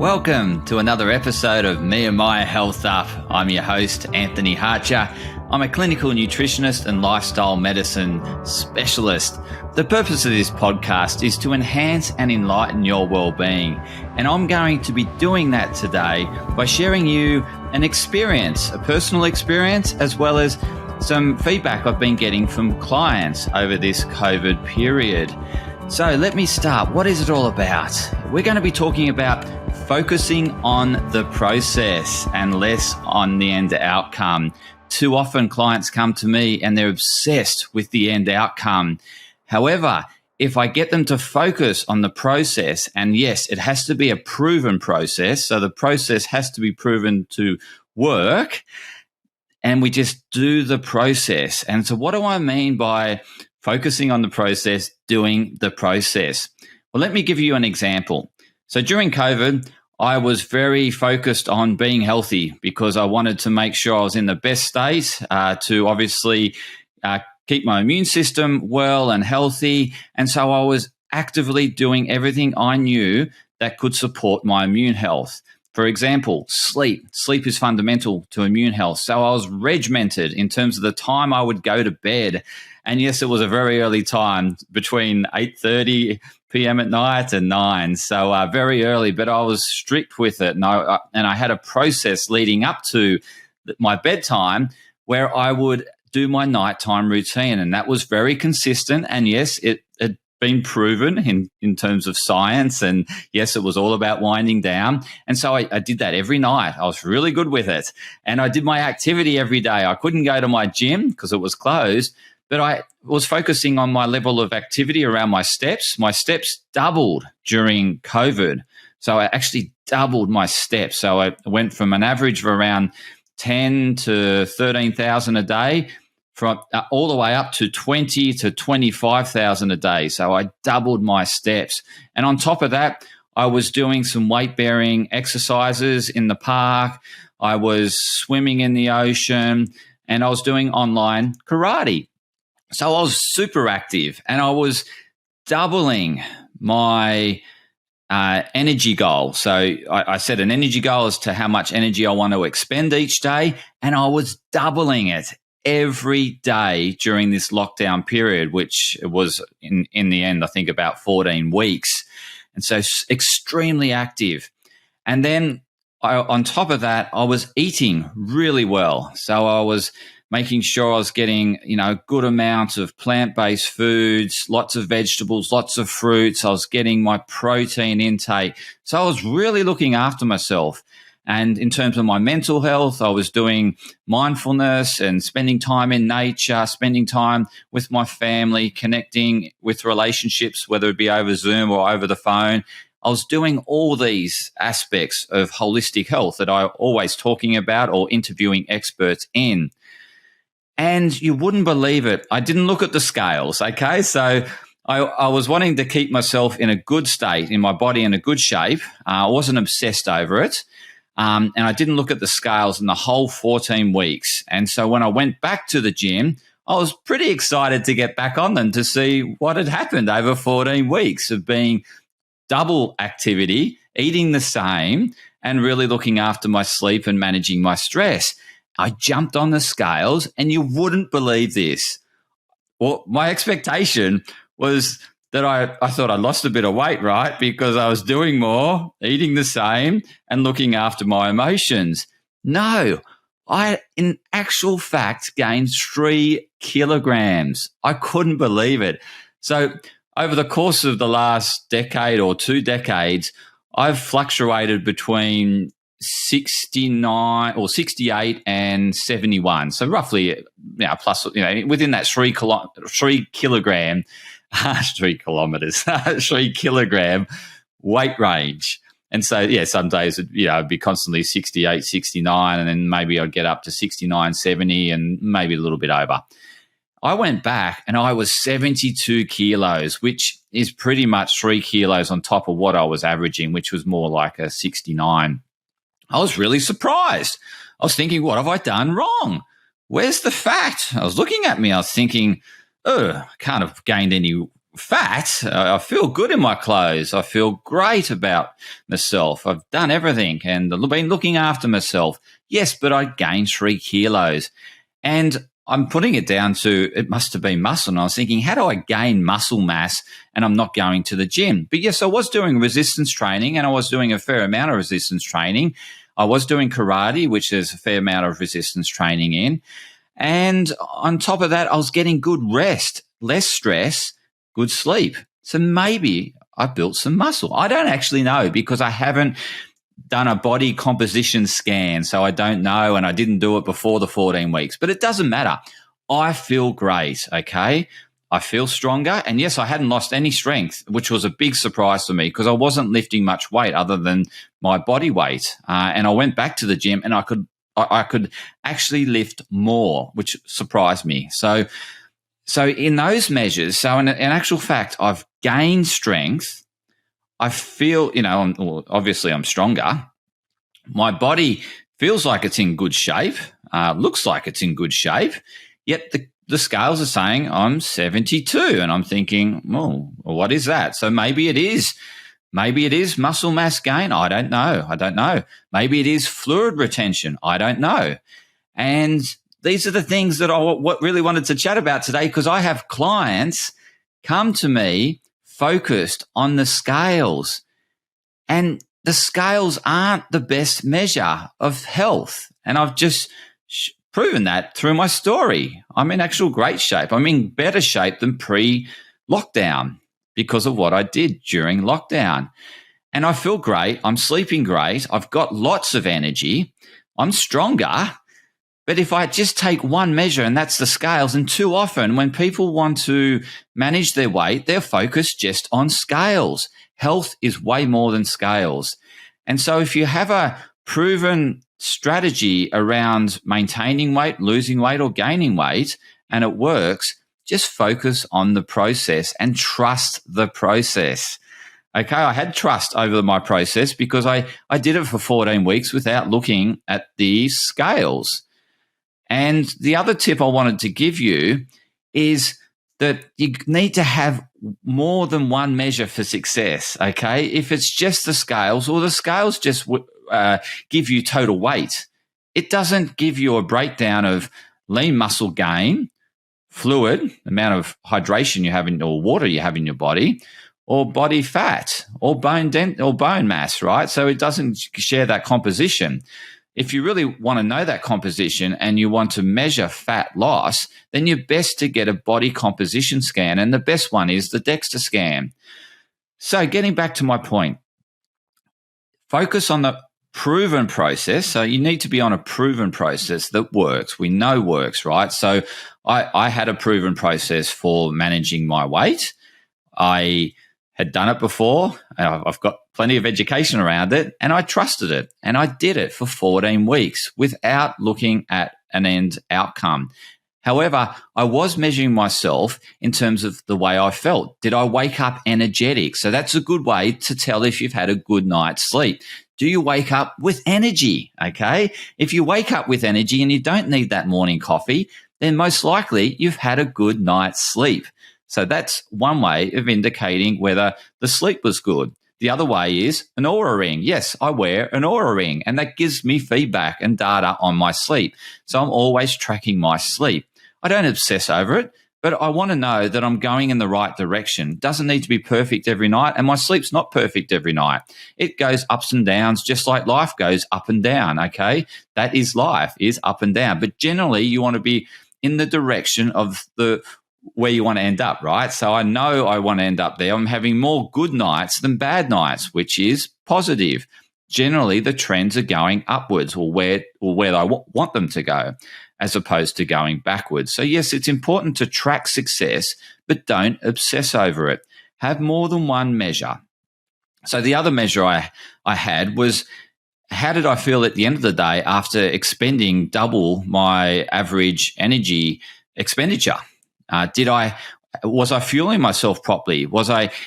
Welcome to another episode of Me&my Health Up. I'm your host, Anthony Hartcher. I'm a clinical nutritionist and lifestyle medicine specialist. The purpose of this podcast is to enhance and enlighten your well-being. And I'm going to be doing that today by sharing you an experience, a personal experience, as well as some feedback I've been getting from clients over this COVID period. So let me start. What is it all about? We're going to be talking about focusing on the process and less on the end outcome. Too often clients come to me and they're obsessed with the end outcome. However, if I get them to focus on the process, and yes, it has to be a proven process, so the process has to be proven to work, and we just do the process. And so what do I mean by focusing on the process, doing the process? Well, let me give you an example. So during COVID, I was very focused on being healthy because I wanted to make sure I was in the best state to obviously keep my immune system well and healthy. And so I was actively doing everything I knew that could support my immune health. For example, sleep. Sleep is fundamental to immune health. So I was regimented in terms of the time I would go to bed. And yes, it was a very early time, between 8:30 p.m. at night and 9. So very early, but I was strict with it. And I had a process leading up to my bedtime where I would do my nighttime routine. And that was very consistent. And yes, it had been proven in terms of science. And yes, it was all about winding down. And so I did that every night. I was really good with it. And I did my activity every day. I couldn't go to my gym because it was closed, but I was focusing on my level of activity around my steps. My steps doubled during COVID. So I actually doubled my steps. So I went from an average of around 10 to 13,000 a day, from all the way up to 20 to 25,000 a day. So I doubled my steps. And on top of that, I was doing some weight-bearing exercises in the park. I was swimming in the ocean, and I was doing online karate. So I was super active, and I was doubling my energy goal. So I set an energy goal as to how much energy I want to expend each day, and I was doubling it every day during this lockdown period, which was in the end, I think about 14 weeks. And so extremely active. And then on top of that, I was eating really well. So I was making sure I was getting, a good amount of plant-based foods, lots of vegetables, lots of fruits. I was getting my protein intake. So I was really looking after myself. And in terms of my mental health, I was doing mindfulness and spending time in nature, spending time with my family, connecting with relationships, whether it be over Zoom or over the phone. I was doing all these aspects of holistic health that I'm always talking about or interviewing experts in. And you wouldn't believe it, I didn't look at the scales, okay? So I was wanting to keep myself in a good state, in my body in a good shape. I wasn't obsessed over it. And I didn't look at the scales in the whole 14 weeks. And so when I went back to the gym, I was pretty excited to get back on them to see what had happened over 14 weeks of being double activity, eating the same, and really looking after my sleep and managing my stress. I jumped on the scales, and you wouldn't believe this. Well, my expectation was that I thought I lost a bit of weight, right? Because I was doing more, eating the same, and looking after my emotions. No, I, in actual fact, gained 3 kilograms. I couldn't believe it. So over the course of the last decade or 2 decades, I've fluctuated between 69 or 68 and 71. So roughly, plus, within that 3 kilogram 3 kilometers, 3 kilogram weight range. And so, some days, I'd be constantly 68, 69, and then maybe I'd get up to 69, 70, and maybe a little bit over. I went back and I was 72 kilos, which is pretty much 3 kilos on top of what I was averaging, which was more like a 69. I was really surprised. I was thinking, what have I done wrong? Where's the fat? I was looking at me. I was thinking, I can't have gained any fat. I feel good in my clothes. I feel great about myself. I've done everything and been looking after myself. Yes, but I gained 3 kilos. And I'm putting it down to it must have been muscle. And I was thinking, how do I gain muscle mass and I'm not going to the gym? But yes, I was doing resistance training and I was doing a fair amount of resistance training. I was doing karate, which there's a fair amount of resistance training in. And on top of that, I was getting good rest, less stress, good sleep. So maybe I built some muscle. I don't actually know because I haven't done a body composition scan. So I don't know. And I didn't do it before the 14 weeks, but it doesn't matter. I feel great. Okay. I feel stronger. And yes, I hadn't lost any strength, which was a big surprise to me because I wasn't lifting much weight other than my body weight. And I went back to the gym and I could actually lift more, which surprised me. So in those measures, so in actual fact, I've gained strength. I feel, obviously I'm stronger. My body feels like it's in good shape, looks like it's in good shape, yet the scales are saying I'm 72. And I'm thinking, well, what is that? So maybe it is muscle mass gain. I don't know. Maybe it is fluid retention. I don't know. And these are the things that I really wanted to chat about today because I have clients come to me focused on the scales, and the scales aren't the best measure of health. And I've just proven that through my story. I'm in actual great shape. I'm in better shape than pre-lockdown because of what I did during lockdown. And I feel great. I'm sleeping great. I've got lots of energy. I'm stronger. But if I just take one measure, and that's the scales, and too often when people want to manage their weight, they're focused just on scales. Health is way more than scales. And so if you have a proven strategy around maintaining weight, losing weight, or gaining weight, and it works, just focus on the process and trust the process. Okay, I had trust over my process because I did it for 14 weeks without looking at the scales. And the other tip I wanted to give you is that you need to have more than one measure for success, okay? If it's just the scales, or the scales just give you total weight, it doesn't give you a breakdown of lean muscle gain, fluid, amount of hydration you have or water you have in your body, or body fat, or bone mass, right? So it doesn't share that composition. If you really want to know that composition and you want to measure fat loss, then you're best to get a body composition scan, and the best one is the DEXA scan. So getting back to my point, focus on the proven process. So you need to be on a proven process that works. We know works, right? So I had a proven process for managing my weight. I had done it before. I've got plenty of education around it, and I trusted it. And I did it for 14 weeks without looking at an end outcome. However, I was measuring myself in terms of the way I felt. Did I wake up energetic? So that's a good way to tell if you've had a good night's sleep. Do you wake up with energy? Okay. If you wake up with energy and you don't need that morning coffee, then most likely you've had a good night's sleep. So that's one way of indicating whether the sleep was good. The other way is an Oura ring. Yes, I wear an Oura ring, and that gives me feedback and data on my sleep. So I'm always tracking my sleep. I don't obsess over it, but I want to know that I'm going in the right direction. It doesn't need to be perfect every night, and my sleep's not perfect every night. It goes ups and downs, just like life goes up and down, okay? That is life, is up and down. But generally, you want to be in the direction of where you want to end up, right? So I know I want to end up there. I'm having more good nights than bad nights, which is positive. Generally, the trends are going upwards, or where I want them to go, as opposed to going backwards. So yes, it's important to track success, but don't obsess over it. Have more than one measure. So the other measure I had was, how did I feel at the end of the day after expending double my average energy expenditure? Was I fueling myself properly?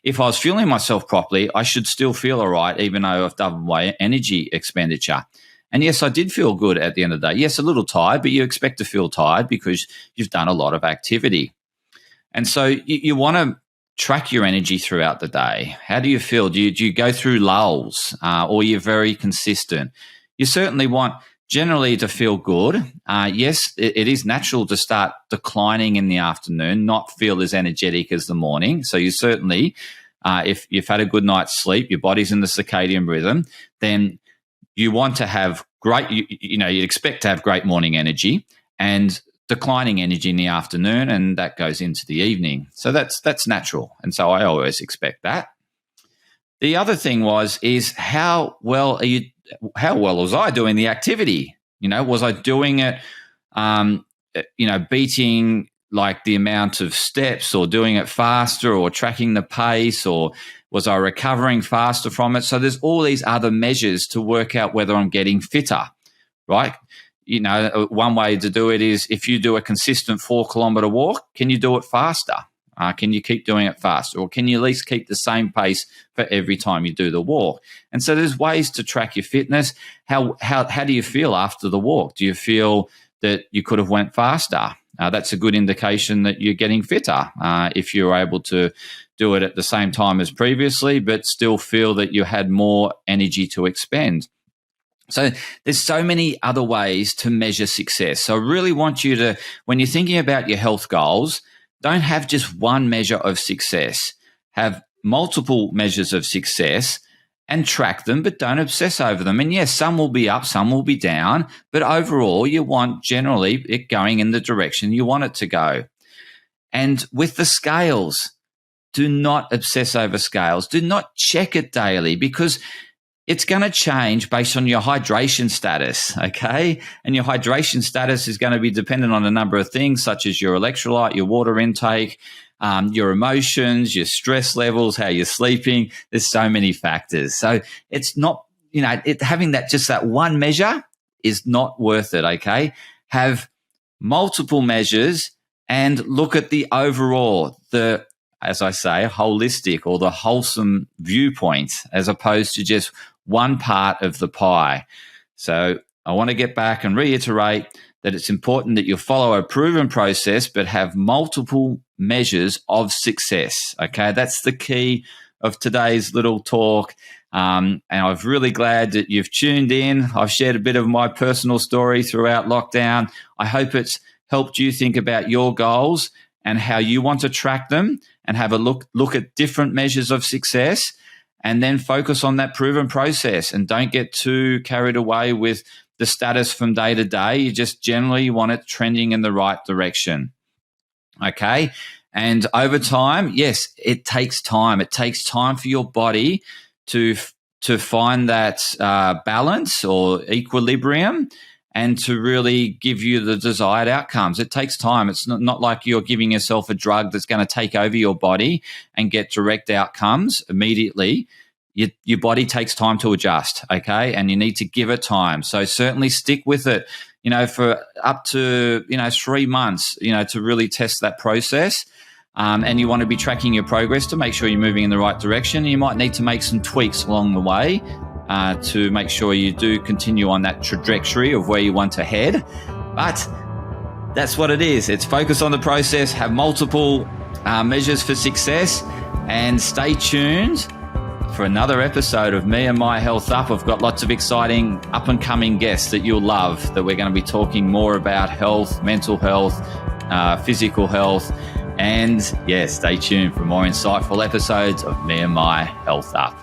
If I was fueling myself properly, I should still feel all right, even though I've doubled my energy expenditure. And yes, I did feel good at the end of the day. Yes, a little tired, but you expect to feel tired because you've done a lot of activity. And so you want to track your energy throughout the day. How do you feel? Do you go through lulls, or you're very consistent? You certainly want generally to feel good. Yes, it is natural to start declining in the afternoon, not feel as energetic as the morning. So you certainly, if you've had a good night's sleep, your body's in the circadian rhythm, then you want to have great, you expect to have great morning energy and declining energy in the afternoon, and that goes into the evening. So that's natural. And so I always expect that. The other thing is how well was I doing the activity? Was I doing it, beating like the amount of steps, or doing it faster, or tracking the pace, or was I recovering faster from it? So there's all these other measures to work out whether I'm getting fitter, right? One way to do it is if you do a consistent 4-kilometer walk, can you do it faster? Can you keep doing it faster? Or can you at least keep the same pace for every time you do the walk? And so there's ways to track your fitness. How do you feel after the walk? Do you feel that you could have went faster? That's a good indication that you're getting fitter. If you're able to do it at the same time as previously, but still feel that you had more energy to expend. So there's so many other ways to measure success. So I really want you to, when you're thinking about your health goals, don't have just one measure of success. Have multiple measures of success and track them, but don't obsess over them. And yes, some will be up, some will be down, but overall you want generally it going in the direction you want it to go. And with the scales, do not obsess over scales. Do not check it daily, because it's going to change based on your hydration status, okay? And your hydration status is going to be dependent on a number of things, such as your electrolyte, your water intake, your emotions, your stress levels, how you're sleeping. There's so many factors. So it's not, having that one measure is not worth it, okay? Have multiple measures and look at the overall, as I say, holistic or the wholesome viewpoint, as opposed to just one part of the pie. So I want to get back and reiterate that it's important that you follow a proven process, but have multiple measures of success. Okay, that's the key of today's little talk. And I'm really glad that you've tuned in. I've shared a bit of my personal story throughout lockdown. I hope it's helped you think about your goals and how you want to track them, and have a look at different measures of success, and then focus on that proven process, and don't get too carried away with the status from day to day. You just generally want it trending in the right direction. Okay. And over time, yes, it takes time. It takes time for your body to find that balance or equilibrium, and to really give you the desired outcomes. It takes time. It's not like you're giving yourself a drug that's going to take over your body and get direct outcomes immediately. Your body takes time to adjust, okay? And you need to give it time. So certainly stick with it, for up to, 3 months, to really test that process. And you want to be tracking your progress to make sure you're moving in the right direction. You might need to make some tweaks along the way to make sure you do continue on that trajectory of where you want to head. But that's what it is. It's focus on the process, have multiple measures for success, and stay tuned for another episode of Me and My Health Up. I've got lots of exciting up-and-coming guests that you'll love, that we're going to be talking more about health, mental health, physical health. And yeah, stay tuned for more insightful episodes of Me and My Health Up.